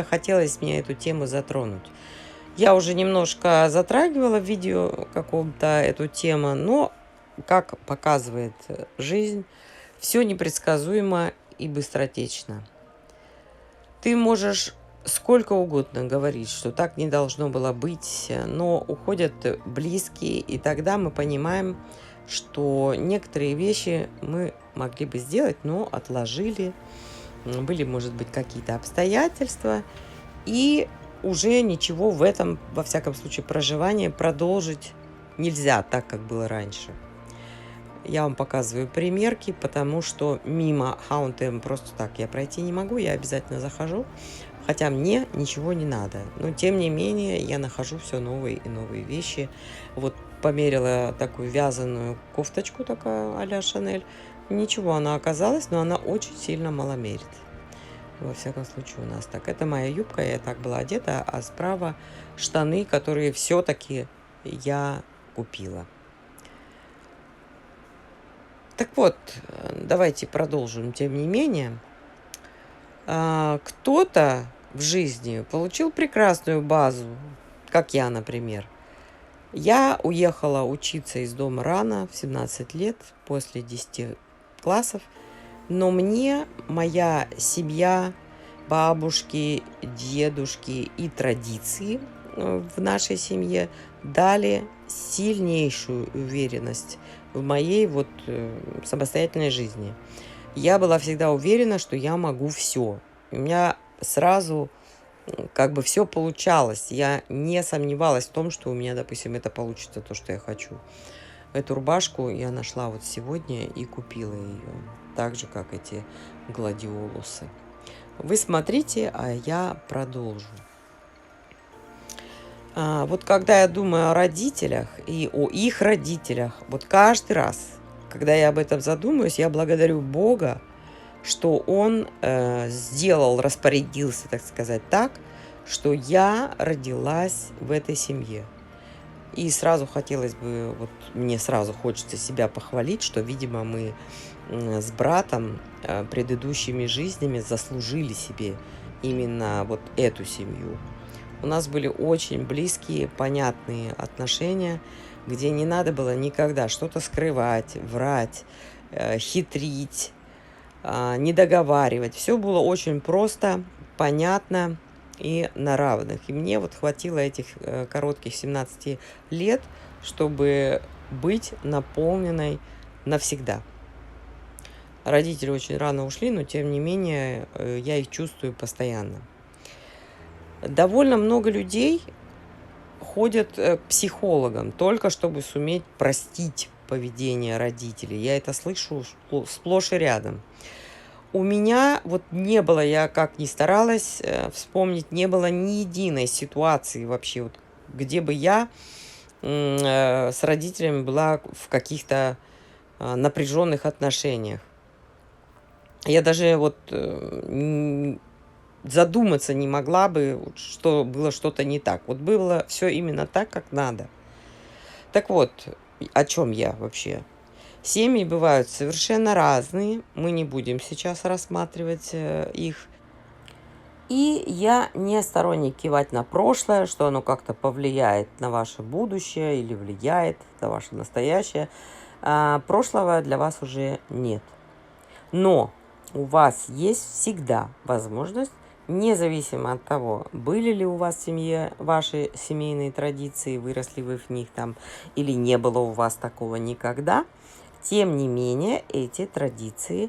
Хотелось мне эту тему затронуть. Я уже немножко затрагивала в видео каком-то эту тему, но, как показывает жизнь, все непредсказуемо и быстротечно. Ты можешь сколько угодно говорить, что так не должно было быть, но уходят близкие, и тогда мы понимаем, что некоторые вещи мы могли бы сделать, но отложили. Были, может быть, какие-то обстоятельства, и уже ничего в этом, во всяком случае, проживании продолжить нельзя так, как было раньше. Я вам показываю примерки, потому что мимо Хаунтем просто так я пройти не могу, я обязательно захожу, хотя мне ничего не надо. Но, тем не менее, я нахожу все новые и новые вещи. Вот померила такую вязаную кофточку, такая а-ля Шанель. Ничего она оказалась, но она очень сильно маломерит. Во всяком случае, у нас так. Это моя юбка, я так была одета, а справа штаны, которые все-таки я купила. Так вот, давайте продолжим. Тем не менее, кто-то в жизни получил прекрасную базу, как я, например. Я уехала учиться из дома рано, в 17 лет, после 10 классов, но мне моя семья, бабушки, дедушки и традиции в нашей семье дали сильнейшую уверенность в моей самостоятельной жизни. Я была всегда уверена, что я могу все. У меня сразу как бы все получалось. Я не сомневалась в том, что у меня, допустим, это получится то, что я хочу. Эту рубашку я нашла вот сегодня и купила ее. Так же, как эти гладиолусы. Вы смотрите, а я продолжу. Вот когда я думаю о родителях и о их родителях, вот каждый раз, когда я об этом задумаюсь, я благодарю Бога, что Он сделал, распорядился, так сказать, так, что я родилась в этой семье. И сразу хотелось бы, вот мне сразу хочется себя похвалить, что, видимо, мы с братом предыдущими жизнями заслужили себе именно вот эту семью. У нас были очень близкие, понятные отношения, где не надо было никогда что-то скрывать, врать, хитрить, не договаривать. Все было очень просто, понятно и на равных. И мне вот хватило этих коротких 17 лет, чтобы быть наполненной навсегда. Родители очень рано ушли, но тем не менее я их чувствую постоянно. Довольно много людей ходят к психологам только чтобы суметь простить поведение родителей. Я это слышу сплошь и рядом. У меня вот не было, я как ни старалась вспомнить, не было ни единой ситуации вообще, вот, где бы я с родителями была в каких-то напряженных отношениях. Я даже задуматься не могла бы, что было что-то не так. Вот было все именно так, как надо. Так вот, о чем я вообще? Семьи бывают совершенно разные. Мы не будем сейчас рассматривать их. И я не сторонник кивать на прошлое, что оно как-то повлияет на ваше будущее или влияет на ваше настоящее. Прошлого для вас уже нет. Но у вас есть всегда возможность, независимо от того, были ли у вас в семье ваши семейные традиции, выросли вы в них там, или не было у вас такого никогда, тем не менее эти традиции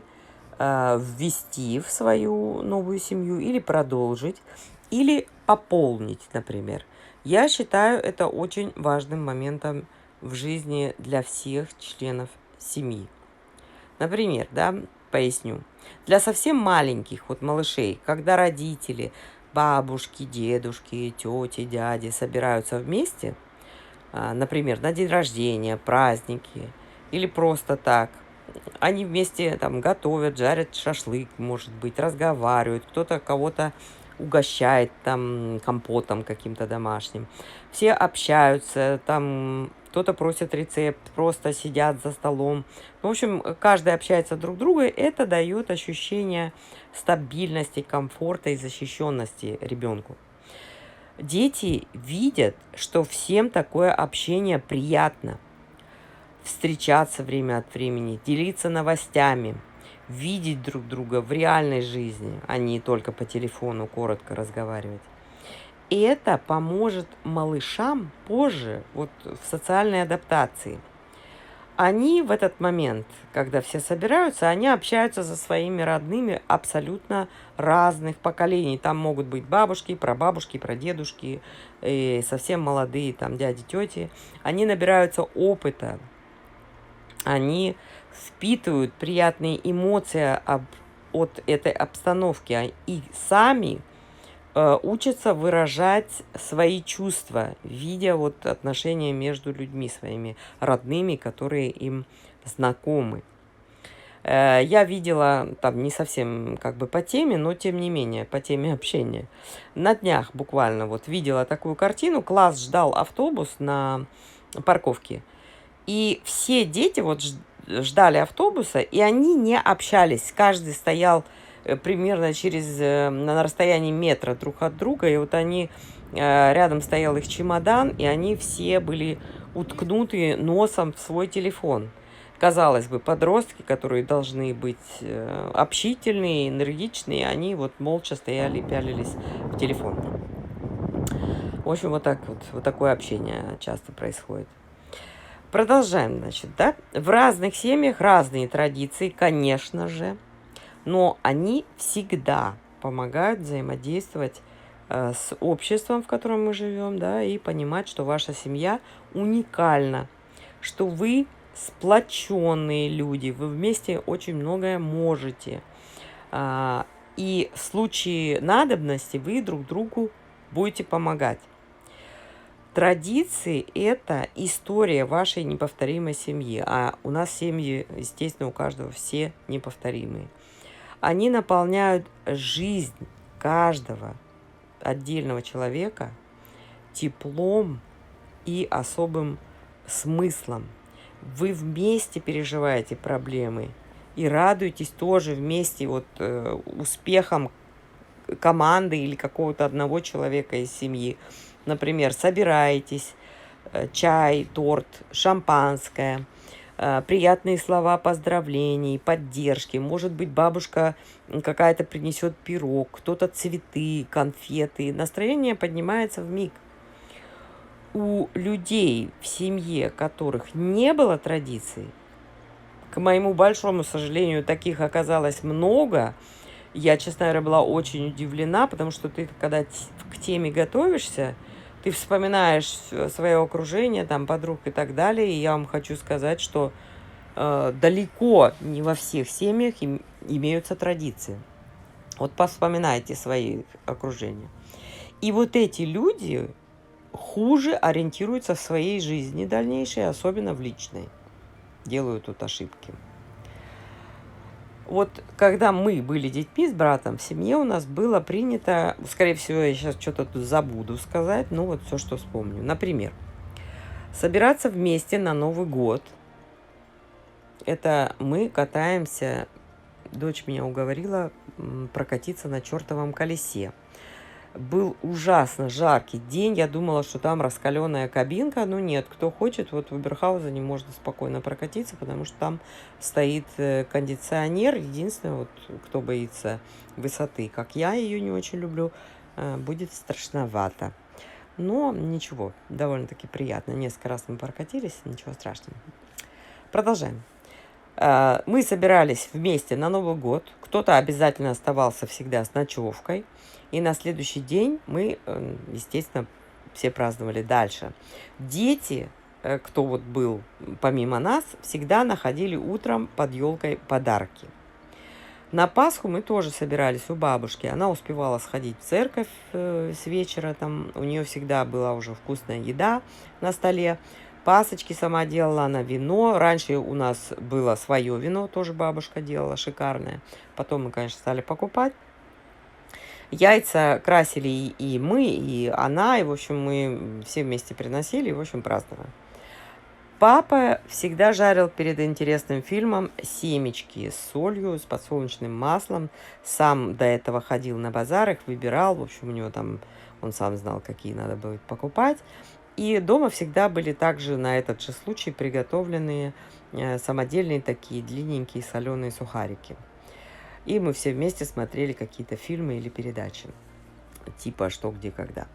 ввести в свою новую семью или продолжить, или пополнить, например. Я считаю это очень важным моментом в жизни для всех членов семьи. Например, поясню. Для совсем маленьких малышей, когда родители, бабушки, дедушки, тети, дяди собираются вместе, например, на день рождения, праздники или просто так, они вместе готовят, жарят шашлык, может быть, разговаривают, кто-то кого-то угощает компотом каким-то домашним. Все общаются, кто-то просит рецепт, просто сидят за столом. В общем, каждый общается друг с другом, это дает ощущение стабильности, комфорта и защищенности ребенку. Дети видят, что всем такое общение приятно. Встречаться время от времени, делиться новостями, видеть друг друга в реальной жизни, а не только по телефону коротко разговаривать. И это поможет малышам позже вот в социальной адаптации. Они в этот момент, когда все собираются, они общаются со своими родными абсолютно разных поколений. Там могут быть бабушки, прабабушки, прадедушки, и совсем молодые там дяди, тети. Они набираются опыта, они впитывают приятные эмоции от этой обстановки и сами учатся выражать свои чувства, видя вот отношения между людьми своими родными, которые им знакомы. Я видела, там не совсем как бы по теме, но тем не менее, по теме общения. На днях буквально вот видела такую картину. Класс ждал автобус на парковке. И все дети вот ждали автобуса, и они не общались. Каждый стоял примерно на расстоянии метра друг от друга. И вот они, рядом стоял их чемодан, и они все были уткнуты носом в свой телефон. Казалось бы, подростки, которые должны быть общительные, энергичные, они вот молча стояли и пялились в телефон. В общем, вот такое общение часто происходит. Продолжаем, значит, да? В разных семьях разные традиции, конечно же, но они всегда помогают взаимодействовать с обществом, в котором мы живем, да, и понимать, что ваша семья уникальна, что вы сплоченные люди, вы вместе очень многое можете. И в случае надобности вы друг другу будете помогать. Традиции – это история вашей неповторимой семьи, а у нас семьи, естественно, у каждого все неповторимые. Они наполняют жизнь каждого отдельного человека теплом и особым смыслом. Вы вместе переживаете проблемы и радуетесь тоже вместе успехам команды или какого-то одного человека из семьи. Например, собираетесь, чай, торт, шампанское, приятные слова поздравлений, поддержки. Может быть, бабушка какая-то принесет пирог, кто-то цветы, конфеты. Настроение поднимается вмиг. У людей в семье, которых не было традиций, к моему большому сожалению, таких оказалось много. Я, честно говоря, была очень удивлена, потому что ты, когда к теме готовишься, ты вспоминаешь свое окружение, там, подруг и так далее. И я вам хочу сказать, что далеко не во всех семьях имеются традиции. Вот вспоминайте свои окружения. И вот эти люди хуже ориентируются в своей жизни дальнейшей, особенно в личной. Делают тут ошибки. Вот когда мы были детьми с братом, в семье у нас было принято, скорее всего, я сейчас что-то тут забуду сказать, ну вот все, что вспомню. Например, собираться вместе на Новый год. Это мы катаемся, дочь меня уговорила прокатиться на чертовом колесе. Был ужасно жаркий день, я думала, что там раскаленная кабинка, но нет, кто хочет, вот в Оберхаузене можно спокойно прокатиться, потому что там стоит кондиционер. Единственное, вот кто боится высоты, как я ее не очень люблю, будет страшновато. Но ничего, довольно-таки приятно. Несколько раз мы прокатились, ничего страшного. Продолжаем. Мы собирались вместе на Новый год. Кто-то обязательно оставался всегда с ночевкой. И на следующий день мы, естественно, все праздновали дальше. Дети, кто вот был помимо нас, всегда находили утром под елкой подарки. На Пасху мы тоже собирались у бабушки. Она успевала сходить в церковь с вечера. Там у нее всегда была уже вкусная еда на столе. Пасочки сама делала, она вино. Раньше у нас было свое вино, тоже бабушка делала, шикарное. Потом мы, конечно, стали покупать. Яйца красили и мы, и она, и, в общем, мы все вместе приносили, и, в общем, праздновали. Папа всегда жарил перед интересным фильмом семечки с солью, с подсолнечным маслом. Сам до этого ходил на базар, их выбирал. В общем, у него там, он сам знал, какие надо будет покупать. И дома всегда были также на этот же случай приготовленные самодельные такие длинненькие соленые сухарики. И мы все вместе смотрели какие-то фильмы или передачи, типа «Что, где, когда».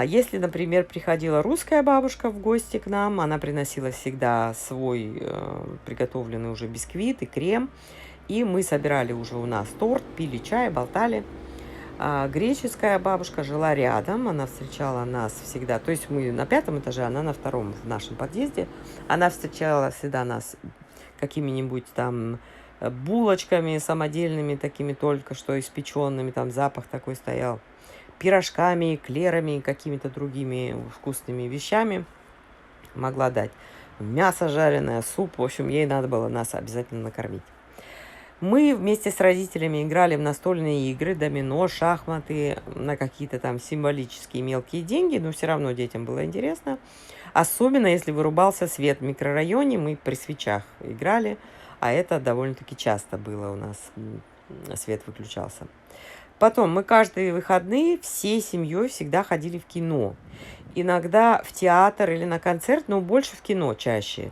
Если, например, приходила русская бабушка в гости к нам, она приносила всегда свой приготовленный уже бисквит и крем, и мы собирали уже у нас торт, пили чай, болтали. Греческая бабушка жила рядом, она встречала нас всегда, то есть мы на 5-м этаже, она на 2-м в нашем подъезде, она встречала всегда нас какими-нибудь там булочками самодельными, такими только что испеченными, там запах такой стоял, пирожками, эклерами, какими-то другими вкусными вещами могла дать. Мясо жареное, суп, в общем, ей надо было нас обязательно накормить. Мы вместе с родителями играли в настольные игры, домино, шахматы, на какие-то там символические мелкие деньги, но все равно детям было интересно. Особенно, если вырубался свет в микрорайоне, мы при свечах играли, а это довольно-таки часто было у нас, свет выключался. Потом мы каждые выходные всей семьей всегда ходили в кино. Иногда в театр или на концерт, но больше в кино чаще.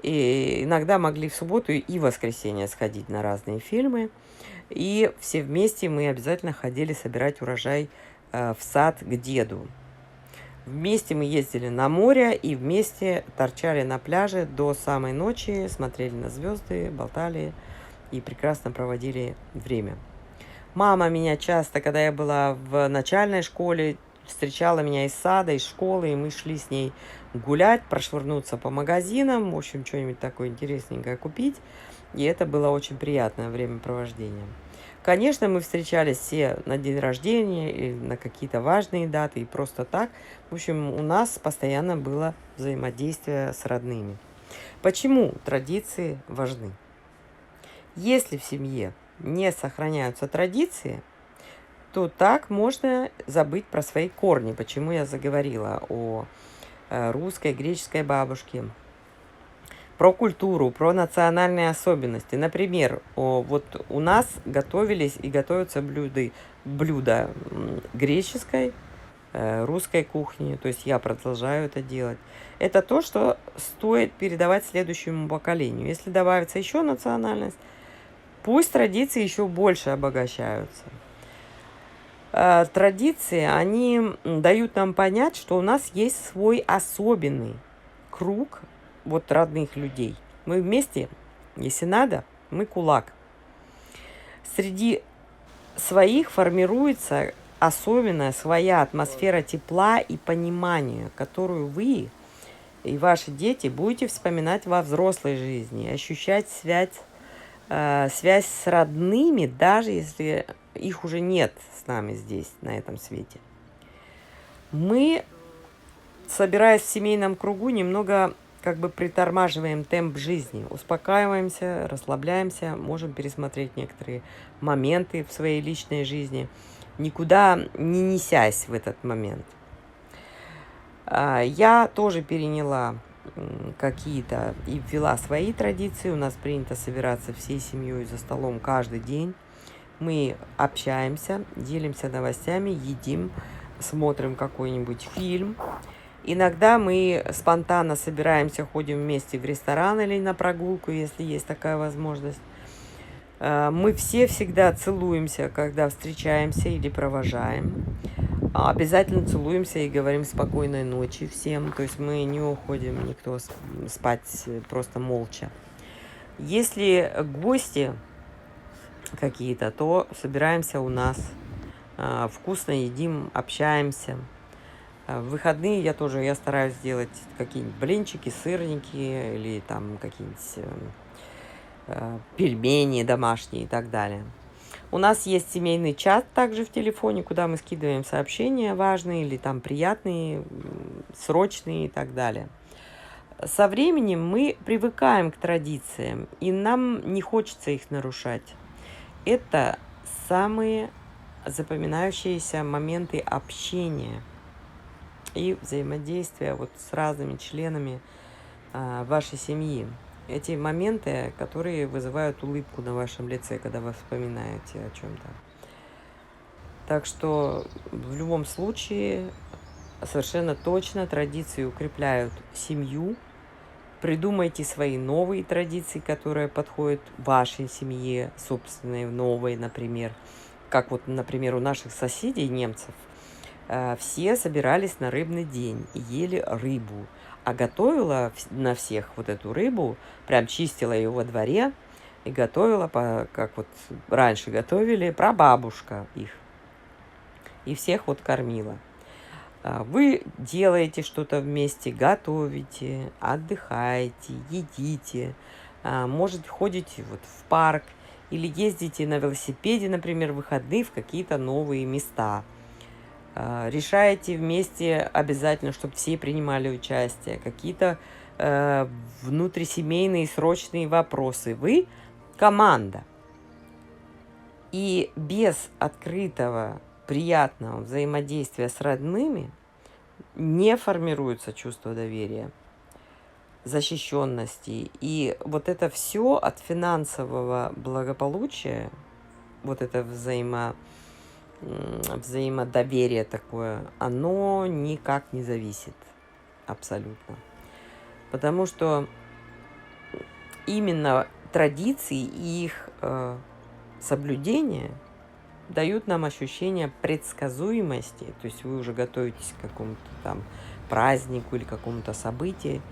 И иногда могли в субботу и воскресенье сходить на разные фильмы. И все вместе мы обязательно ходили собирать урожай в сад к деду. Вместе мы ездили на море и вместе торчали на пляже до самой ночи, смотрели на звезды, болтали и прекрасно проводили время. Мама меня часто, когда я была в начальной школе, встречала меня из сада, из школы, и мы шли с ней гулять, прошвырнуться по магазинам, в общем, что-нибудь такое интересненькое купить. И это было очень приятное времяпровождение. Конечно, мы встречались все на день рождения или на какие-то важные даты и просто так. В общем, у нас постоянно было взаимодействие с родными. Почему традиции важны? Если в семье не сохраняются традиции, то так можно забыть про свои корни. Почему я заговорила о русской, греческой бабушке, про культуру, про национальные особенности. Например, вот у нас готовились и готовятся блюда греческой, русской кухни, то есть я продолжаю это делать. Это то, что стоит передавать следующему поколению. Если добавится еще национальность, пусть традиции еще больше обогащаются. Традиции, они дают нам понять, что у нас есть свой особенный круг вот родных людей. Мы вместе, если надо, мы кулак. Среди своих формируется особенная своя атмосфера тепла и понимания, которую вы и ваши дети будете вспоминать во взрослой жизни, ощущать связь с родными, даже если их уже нет с нами здесь, на этом свете. Мы, собираясь в семейном кругу, немного как бы притормаживаем темп жизни, успокаиваемся, расслабляемся, можем пересмотреть некоторые моменты в своей личной жизни, никуда не несясь в этот момент. Я тоже переняла какие-то и ввела свои традиции. У нас принято собираться всей семьей за столом каждый день. Мы общаемся, делимся новостями, едим, смотрим какой-нибудь фильм. Иногда мы спонтанно собираемся, ходим вместе в ресторан или на прогулку, если есть такая возможность. Мы все всегда целуемся, когда встречаемся или провожаем. Обязательно целуемся и говорим спокойной ночи всем. То есть мы не уходим никто спать просто молча. Если гости какие-то, то собираемся у нас, вкусно едим, общаемся. В выходные я стараюсь сделать какие-нибудь блинчики, сырники или там какие-нибудь пельмени домашние и так далее. У нас есть семейный чат также в телефоне, куда мы скидываем сообщения важные или там приятные, срочные и так далее. Со временем мы привыкаем к традициям, и нам не хочется их нарушать. Это самые запоминающиеся моменты общения и взаимодействия вот с разными членами вашей семьи. Эти моменты, которые вызывают улыбку на вашем лице, когда вы вспоминаете о чем-то. Так что в любом случае совершенно точно традиции укрепляют семью. Придумайте свои новые традиции, которые подходят вашей семье, собственной, новой, например. Как вот, например, у наших соседей, немцев, все собирались на рыбный день и ели рыбу. А готовила на всех вот эту рыбу, прям чистила ее во дворе и готовила, как вот раньше готовили, прабабушка их. И всех вот кормила. Вы делаете что-то вместе, готовите, отдыхаете, едите, может, ходите вот в парк или ездите на велосипеде, например, в выходные в какие-то новые места. Решаете вместе обязательно, чтобы все принимали участие, какие-то внутрисемейные срочные вопросы. Вы команда. И без открытого, приятного взаимодействия с родными не формируется чувство доверия, защищенности. И вот это все от финансового благополучия, вот это взаимодоверие такое, оно никак не зависит абсолютно. Потому что именно традиции и их соблюдение дают нам ощущение предсказуемости. То есть вы уже готовитесь к какому-то там празднику или какому-то событию.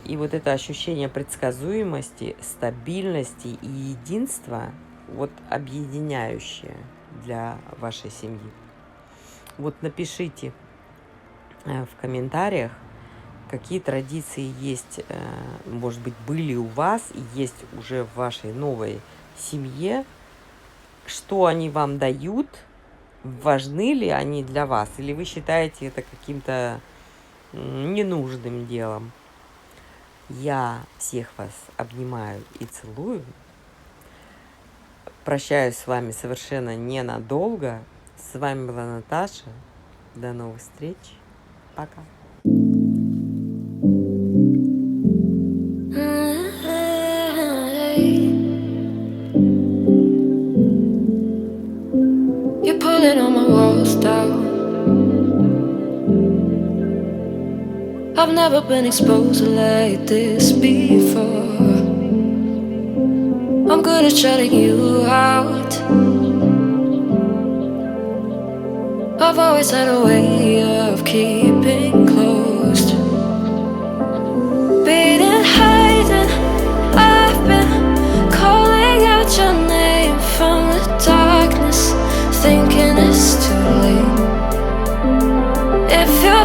И вот это ощущение предсказуемости, стабильности и единства вот объединяющее для вашей семьи. Вот напишите в комментариях, какие традиции есть, может быть, были у вас и есть уже в вашей новой семье, что они вам дают, важны ли они для вас, или вы считаете это каким-то ненужным делом. Я всех вас обнимаю и целую. Прощаюсь с вами совершенно ненадолго. С вами была Наташа. До новых встреч. Пока. You're pulling on my walls down. I've never been exposed like this before. I'm good at shutting you out. I've always had a way of keeping closed. Beating, hiding, I've been calling out your name from the darkness, thinking it's too late. If you're